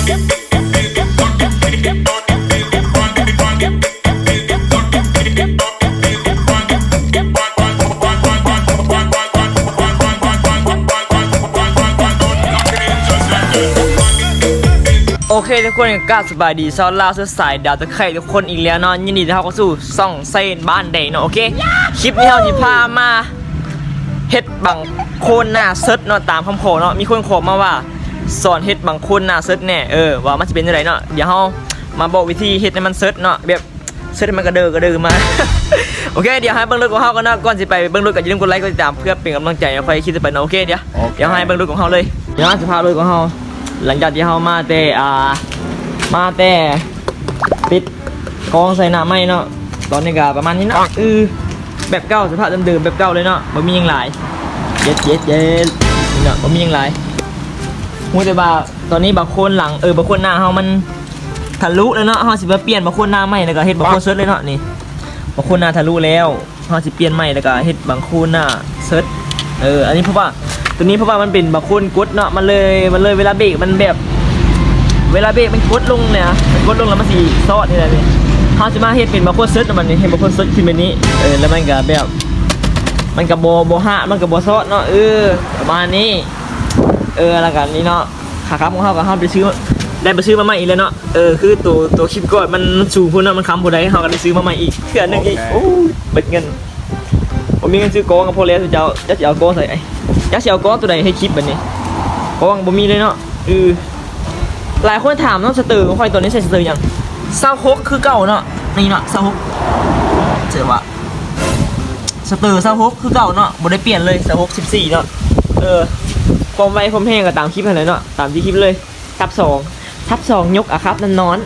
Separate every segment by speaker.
Speaker 1: โอเคทุกคนก็สบายดีซอลล่าสายดาวตะไคร่ทุกคนอีกแล้วเนาะยินดีที่เขาเข้าสู่ซ่องเซนบ้านแดงเนาะโอเคคลิปนี้เราจะพามาเฮ็ดบังโคนหน้าเซิร์ชเนาะตามคำขอเนาะมีคนขอมาว่าสอนเฮ็ดบังโคนหน้าเซิร์ชแน่ว่ามันจะเป็นยังไงเนาะเดี๋ยวเรามาบอกวิธีเฮ็ดให้มันเซิร์ชเนาะแบบเซิร์ชให้มันกระเดือมา โอเคเดี๋ยวให้เบิ้งรถของเขากันเนาะก่อนจะไปเบิ้งรถก็อย่าลืมกดไลค์กดติดตามเพื่อเป็นกำลังใจใครคิดจะไปเนาะโอเคเดี๋ยวให้เบิ้งรถของเขาเลยเดี๋ยวจะพารถของเขาหลังจากที่เขามาแต่ปิดกองใส่หน้าไม้เนาะตอนนี้ก็ประมาณนี้เนาะแบบเก่าสภาพเดิมๆแบบเก่าเลยเนาะบ่มียังหลายเย็ดเนาะบ่มียังหลายมูแต่ว่าตอนนี้บางคนหลังบางคนหน้าเขามันทะลุแล้วเนาะเขาสิมาเปลี่ยนบางคนหน้าไม้แล้วก็เฮ็ดบางคนเซิร์ชเลยเนาะนี่บางคนหน้าทะลุแล้วเขาสิเปลี่ยนไม้แล้วก็เฮ็ดบางคนหน้าเซิร์ชอันนี้เพราะว่าตัวนี้เพราะว่ามันเป็นบางคนกดเนาะมันเลยเวลาเบรกมันแบบเวลาเบรกมันกดลงเนี่ยมันกดลงแล้วมันสีซอดนี่แหละนี่เขาจะมาเฮ็ดเป็นบางคนเซิร์ชมันนี่เห็นบางคนเซิร์ชขึ้นแบบนี้แล้วมันก็แบบมันกับโบฮะมันกับโบซอดเนาะประมาณนี้อะไรกันนี่เนาะขาครับของเขากับเขาไปซื้อมาใหม่อีกแล้วเนาะคือตัวคลิปก่อนมันสูงพุ่นเนาะมันค้ำพุ่นได้เขาก็ได้ซื้อมาใหม่อีกเพื่อนนึงอีกโอ้เบิดเงินผมมีเงินซื้อโก้กับพอแล้วจะเอาโก้ใส่จะเอาโก้ตัวใดให้คลิปแบบนี้เพราะว่าผมมีเลยเนาะหลายคนถามเนาะสเตอร์ของใครตัวนี้ใส่สเตอร์ยังซาวฮกคือเก่าเนาะนี่เนาะซาวฮกเจ๋อว่ะสเตอร์ซาวฮกคือเก่าเนาะบ่ได้เปลี่ยนเลยซาวฮก14เนาะความไวความแห้งก็ตามคลิปอะไรเนาะตามที่คลิปเลยทับ2ยกอะครับนั่นนอน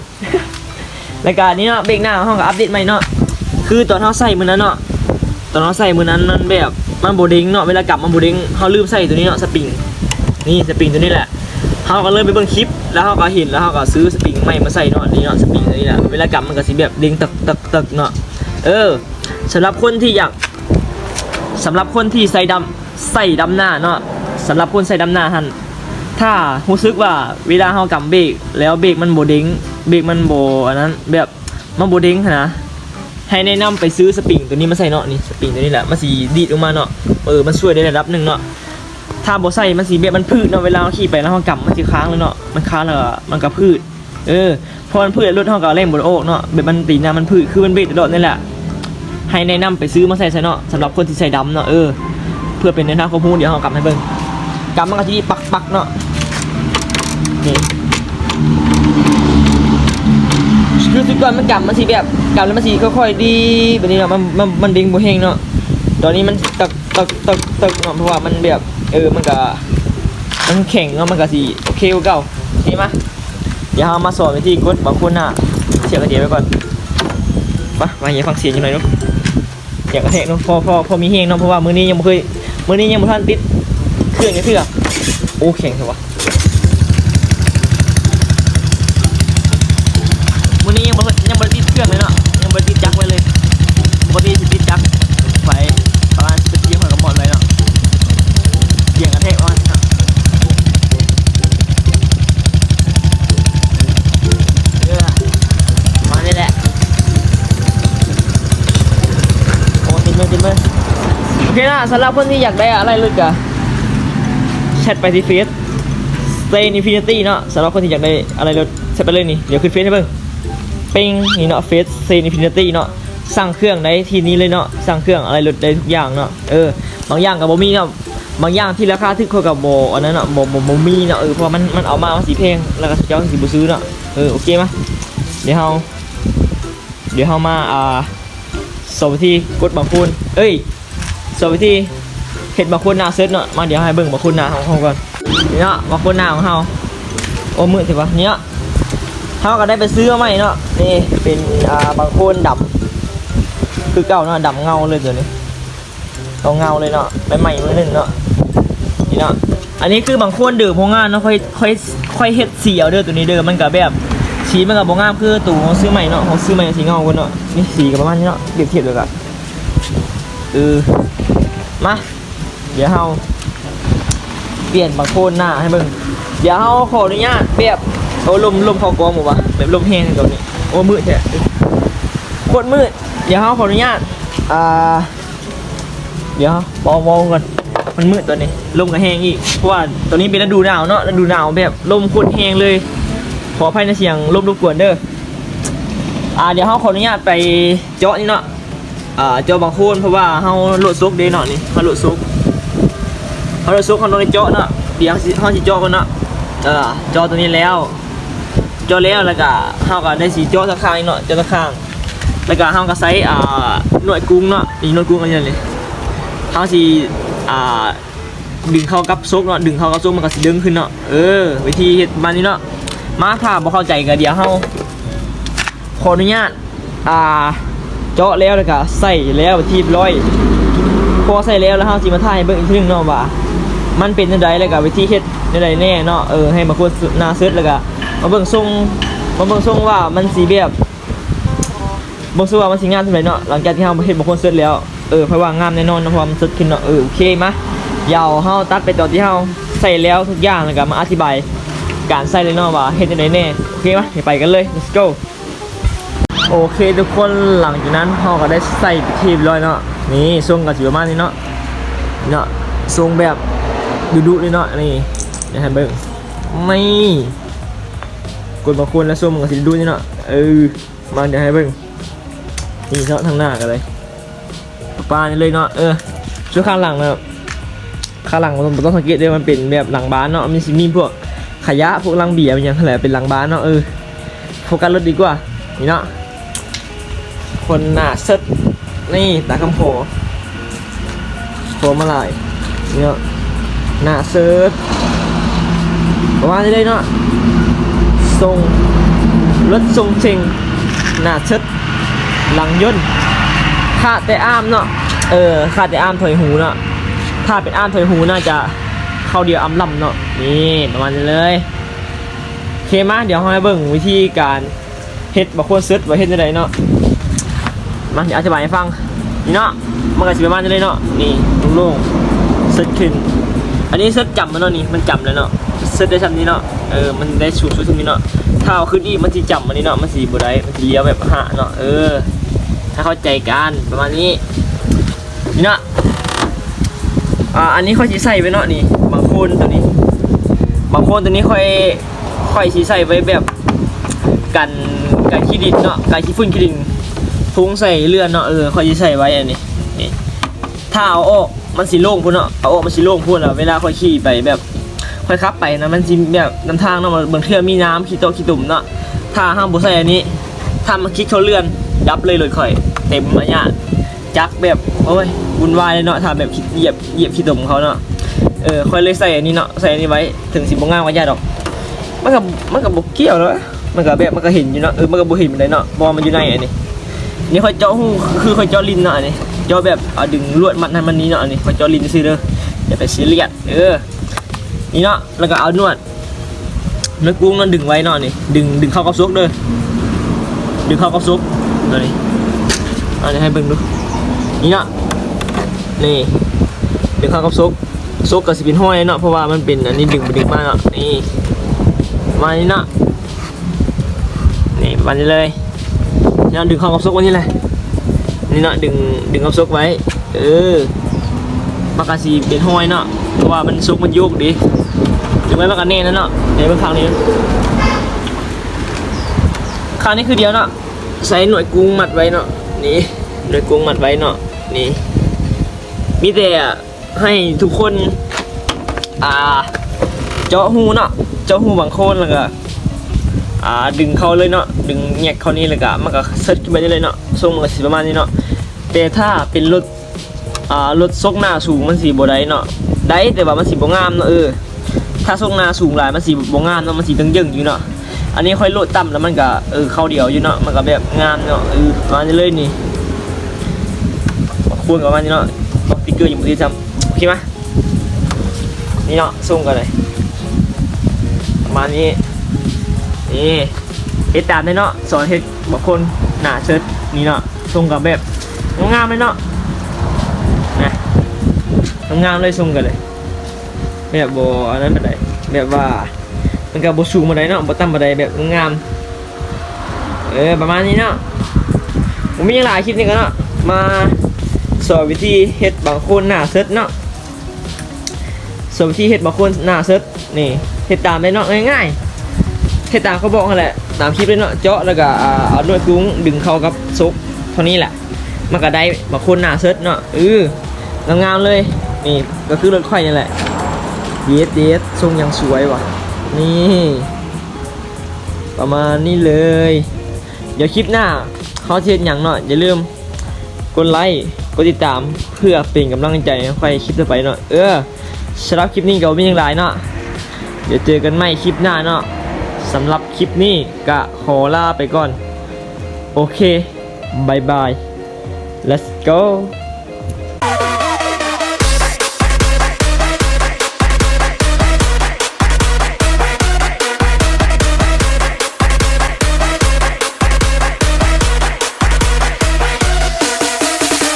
Speaker 1: รายการนี้เนาะเบรกหน้าห้องกับอัปเดตใหม่เนาะคือตอนเขาใส่มือนั้นเนาะตอนเขาใส่มือนั้นมันแบบมันโบดิ้งเนาะเวลากลับมันโบดิ้งเขาลืมใส่ตัวนี้เนาะสปริงนี่สปริงตัวนี้แหละเขาก็เลยไปเบิ่งคลิปแล้วเขาก็เห็นแล้วเขาก็ซื้อสปริงใหม่มาใส่เนาะนี่เนาะสปริงตัวนี้แหละเวลากลับมันก็สิแบบดิ้งตึกเนาะสำหรับคนที่ใส่ดำหน้าเนาะสำหรับคนใส่ดำหน้าท่านถ้ารู้สึกว่าเวลาเขากำเบรกแล้วเบรกมันโบดิ้งเบรกมันโบอันนั้นแบบมันโบดิ้งนะให้แนะนำไปซื้อสปริงตัวนี้มาใส่เนาะนี่สปริงตัวนี้แหละมันสีดีดออกมาเนาะมันช่วยได้ระดับหนึ่งเนาะถ้าโบใส่มันสีแบบมันพืชเนาะเวลาขี่ไปแล้วเขากำมันจะค้างเลยเนาะมันค้างแล้วมันก็พืชพอมันพืชรถเขาก็เล่นบนโอกเนาะแบบมันตีน้ำมันพืชคือมันเบรกตลอดนี่แหละให้แนะนำไปซื้อมาใส่เนาะสำหรับคนที่ใส่ดำเนาะเพื่อเป็นแนวทางข้อมูลเดี๋ยวเขากำให้เบิ่งกำมันก็จะปักเนาะนี่คือสุดก่อนมันกำมันสีแบบกำแล้วมันสีค่อยๆดีแบบนี้เนาะมันดิ้งโบเฮงเนาะตอนนี้มันตึกเนาะเพราะว่ามันแบบมันแข็งเนาะมันก็สีโอเคเก่าใช่ไหมเดี๋ยวเรามาสอนวิธีกดบางคนน่ะเสียบกระเดียบไว้ก่อนมาอย่าฟังเสียงอยู่หน่อยนุ๊กอยากกระแทกนุ๊กพอมีเฮงเนาะเพราะว่ามือนี้ยังไม่ทันติดเครื่องนี่คือโอ้แข็งเหรอวะมือนี้ยังไม่ติดเครื่องเลยเนาะยังไม่ติดจักรไว้เลยปกติจะติดจักรไว้ประมาณ10 นาทีเหมือนกับหมดเลยเนาะเสียงกระแทกอ่อนมาได้แหละโอ้ติดมือโอเคนะสำหรับคนที่อยากได้อะไรลึกอะแชทไปที่เฟซ Stay Infinity เนาะสำหรับคนที่อยากได้อะไรลึกแชทไปเลยนี่เดี๋ยวขึ้นเฟซให้เบิ่งปิ้งนี่เนาะเฟซ Stay Infinity เนาะสั่งเครื่องได้ทีนี้เลยเนาะสั่งเครื่องอะไรลึกได้ทุกอย่างเนาะบางอย่างกับโบมี่เนาะบางอย่างที่ราคาถึกกับโบอันนั้นเนาะโบมี่เนาะเพราะมันเอามาสีแพงแล้วก็เจ้าสีบูซื้อเนาะโอเคมั้ยเดี๋ยวเรามาสอบวิธีกดบางคนสอบวิธีเห็ดบางคนหน้าเซตเนาะมาเดี๋ยวให้เบิ่งบางคนหน้าของเขาก่อนนี่เนาะบางคนหน้าของเขาโอ้มือสิวะเนี้ยเขาก็ได้ไปซื้อมาใหม่เนาะนี่เป็นบางคนดำคือเก่าเนาะดำเงาเลยเดี๋ยวนี้ต้องเงาเลยเนาะใหม่มือหนึ่งเนาะนี่เนาะอันนี้คือบางคนเดือดพงงานเนาะค่อยเฮ็ดสีเอาเด้อตัวนี้เด้อมันกับแบบสีมันกับบงงามคือตู่ของซื้อใหม่เนาะของซื้อใหม่สีเงากันเนาะนี่สีกับประมาณนี้เนาะเปรียบเทียบเลยกันมาเดี๋ยวเราเปลี่ยนบางโคนหน้าให้มึงเดี๋ยวเราขออนุญาตแบบ โอ้ลมเข้ากองหมดวะแบบลมแห้งตรงนี้โอ้มืดแท้โคตรมืดเดี๋ยวเขาขออนุญาตเดี๋ยวมองก่อนมันมืดตัวนี้ลมก็แห้งอีกเพราะว่าตัวนี้เป็นฤดูหนาวเนาะฤดูหนาวแบบลมโคตรแห้งเลยขออภัยในเสียงลมรบกวนเด้อเดี๋ยวเขาขออนุญาตไปเจาะนี่เนาะเจาะบางโคนเพราะว่าเขาโหลดซุกเด้เนาะนี่เขาโหลดซุกเขาต้องได้เจาะเนาะเดี๋ยวเขาสิเจาะกันเนาะเจาะตัวนี้แล้วเจาะแล้วก็เขาก็ได้สีเจาะตะข้างเนาะเจาะตะข้างแล้วก็เขาก็ใส่หน่วยกุ้งเนาะนี่หน่วยกุ้งอะไรอย่างนี้เขาสิดึงเข้ากับซุกเนาะดึงเข้ากับซุกมันก็สิดึงขึ้นเนาะวิธีเฮ็ดประมาณนี้เนาะมาถ้าบ่เข้าใจก็เดี๋ยวเขาขออนุญาตเจาะแล้วก็ใส่แล้วที่ร้อยพอใส่แล้วเขาสิมาถ่ายเบิ่งอีกทีนึงเนาะว่ามันเป็นจังไดแล้วก็วิธีเฮ็ดจังไดแน่เนาะให้มาคนหน้าเซิร์ชแล้วก็มาเบิ่งทรงว่ามันสีแบบบ่รู้ว่ามันสิงามจังไดเนาะหลังจากที่เฮาเฮ็ดบางคนเซิร์ชแล้วเพราะว่างามแน่นอนนะเพราะมันเซิร์ชขึ้นเนาะโอเคมะยาวเฮาตัดไปตอนที่เฮาใส่แล้วทุกอย่างแล้วก็มาอธิบายการใส่เลยเนาะว่าเฮ็ดจังไดแน่โอเคมะไปกันเลย let's go โอเคทุกคนหลังจากนั้นเฮาก็ได้ใส่ไปที่เรียบร้อยเนาะนี่ทรงก็สิประมาณนี้เนาะทรงแบบดุๆเลยเนาะนี่เดี๋ยวให้เบิ่งไม่กดบางคนแล้วส้มมันก็สิดุนี่เนาะมาเดี๋ยวให้เบิ่งนี่เนาะทางหน้ากันเลยปลานี่เลยเนาะช่วงข้างหลังนะข้างหลังมันต้องสังเกตด้วยมันเป็นแบบหลังบ้านเนาะมีมีพวกขยะพวกลังเบียร์มันยังแหละเป็นหลังบ้านเนาะโฟกัสรถดีกว่านี่เนาะคนหน้าเซ็ตนี่ตาคำโผมาลายนี่เนาะหน้าเซิร์ฟประมาณนี้เลยเนาะทรงรถทรงเชงหน้าเชิดหลังย่นขาดแต่อ้ามเนาะขาดแต่อ้ามถอยหูเนาะถ้าเป็นอ้ามถอยหูน่าจะเข้าเดียวอ้ำลำเนาะนี่ประมาณนี้เลยเคมาเดี๋ยวให้เบิ่งวิธีการเฮ็ดบางคนเซิร์ชว่าเฮ็ดยังไงเนาะมาเดี๋ยวอธิบายให้ฟังนี่เนาะมันก็สิประมาณนี้เลยเนาะนี่โล่งๆเซิร์ชขึ้นอันนี้เซิร์ชจำมันเนาะนี่มันจำเลยเนาะเซิร์ชได้ชั้นนี้เนาะมันได้สูงสุดตรงนี้เนาะถ้าเอาขึ้นอีกมันสิจำมันนี่เนาะมันสีบ่ได้มันสิเลี้ยวแบบหะเนาะถ้าเข้าใจกันประมาณนี้นี่เนาะอันนี้ค่อยสิใส่ไว้เนาะนี่บางคนตัวนี้ค่อยสิใส่ไว้แบบกันขี้ดินเนาะกันขี้ฝุ่นขี้ดินฟุ้งใส่เลื่อนเนาะค่อยสิใส่ไว้อันนี้นี่ถ้าเอาออกมันสิโล่งพุ่นเนาะเอาออกมันสิโล่งพุ่นเวลาค่อยขี่ไปแบบค่อยขับไปนะมันสิแบบน้ำทางเนาะบางเทื่อมีน้ำขี้โตขี้ตุ่มเนาะถ้าห้ามบ่ใส่อันนี้ถ้ามันคลิกเขาเลื่อนยับเลยค่อยเต็มอันเนี้ยจักแบบโอ้ยวุ่นวายเลยเนาะถ้าแบบเหยียบขี้ตุ่มเขาเนาะค่อยเลยใส่อันนี้เนาะใส่อันนี้ไว้ถึงสิบ่งามกว่าญาติดอกมันก็บ่เกี่ยวเนาะมันก็แบบมันก็เห็นอยู่เนาะมันก็บ่เห็นมันได้เนาะบ่มันอยู่ในอันนี้นี่ค่อยเจาะหูคือค่อยเจาะลิ้นเนาะอันนี้เจาะแบบดึงลวดมัดให้มันนี้เนาะอันนี้ค่อยเจาะลิ้นซื่อเด้ออย่าไปซีเรียสนี่เนาะแล้วก็เอานวดเนื้อกุ้งนั่นดึงไว้เนาะนี่ดึงเข้ากับซุกเด้อดึงเข้ากับซุกนี่อันนี้ให้เบิ่งดูนี่เนาะนี่ดึงเข้ากับซุกก็สิเป็นห้อยเนาะเพราะว่ามันเป็นอันนี้ดึงมาเนาะนี่มานี่เนาะนี่มานี่เลยเนี่ยดึงเข้ากับซุกไว้นี่เลยนี่เนาะดึงกับซุกไว้มันก็สิเป็นห้อยเนาะเพราะว่ามันซุกมันโยกดีดึงไว้มันก็แน่นเนาะเดี๋ยวเป็นครั้งนี้ครั้งนี้คือเดียวเนาะใส่หน่วยกุ้งมัดไว้เนาะนี่หน่วยกุ้งมัดไว้เนาะนี่มีแต่ให้ทุกคนเจาะหูเนาะเจาะหูบางคนแล้วก็ดึงเขาเลยเนาะดึงแงกเขานี่เลยก็มันก็เซิร์ชขึ้นไปได้เลยเนาะทรงมันก็สิประมาณนี้เนาะแต่ถ้าเป็นรถซกหน้าสูงมันสีบ่ได้เนาะได้แต่ว่ามันสีบ่งามเนาะถ้าซกหน้าสูงหลายมันสีบ่งามเนาะมันสีตึงๆอยู่เนาะอันนี้ค่อยโลดต่ำแล้วมันก็เข้าเดียวอยู่เนาะมันก็แบบงามเนาะประมาณนี้เลยนี่ควรกับมันนี่เนาะบอกติ๊กเกอร์อยู่บนที่จำโอเคไหมนี่เนาะส่งกันเลยประมาณนี้นี่เฮ็ดตามได้เนาะสอนเฮ็ดบางคนหน้าเชิดนี่เนาะส่งกับแบบงามเลยเนาะนะงามเลยส่งกันเลยแบบโบอันนั้นแบบไหนแบบว่า มันก็บ่สูงบ่ได้เนาะบ่ต่ำบ่ได้แบบงามๆประมาณนี้เนาะผมมีหลายคลิปนี่ก็เนาะมาสอนวิธีเฮ็ดบางคนหน้าเซิร์ชเนาะสอนวิธีเฮ็ดบางคนหน้าเซิร์ชนี่เฮ็ดตามได้เนาะง่ายๆเฮ็ดตามเขาบอกนั่นแหละตามคลิปเลยเนาะเจาะแล้วก็เอาหน่วยกุ้งดึงเข้ากับซุกเท่านี้แหละมันก็ได้บางคนหน้าเซิร์ชเนาะงามๆเลยนี่ก็คือรถไฟนี่แหละเย็ดทรงยังสวยว่ะนี่ประมาณนี้เลยเดี๋ยวคลิปหน้าเขาเทียนอย่างเนาะอย่าลืมกดไลค์กดติดตามเพื่อเป็นกำลังใจให้ใครคลิปต่อไปเนาะสำหรับคลิปนี้ก็ไม่ยังไรเนาะเดี๋ยวเจอกันใหม่คลิปหน้าเนาะสำหรับคลิปนี้ก็ขอลาไปก่อนโอเคบายบาย let's go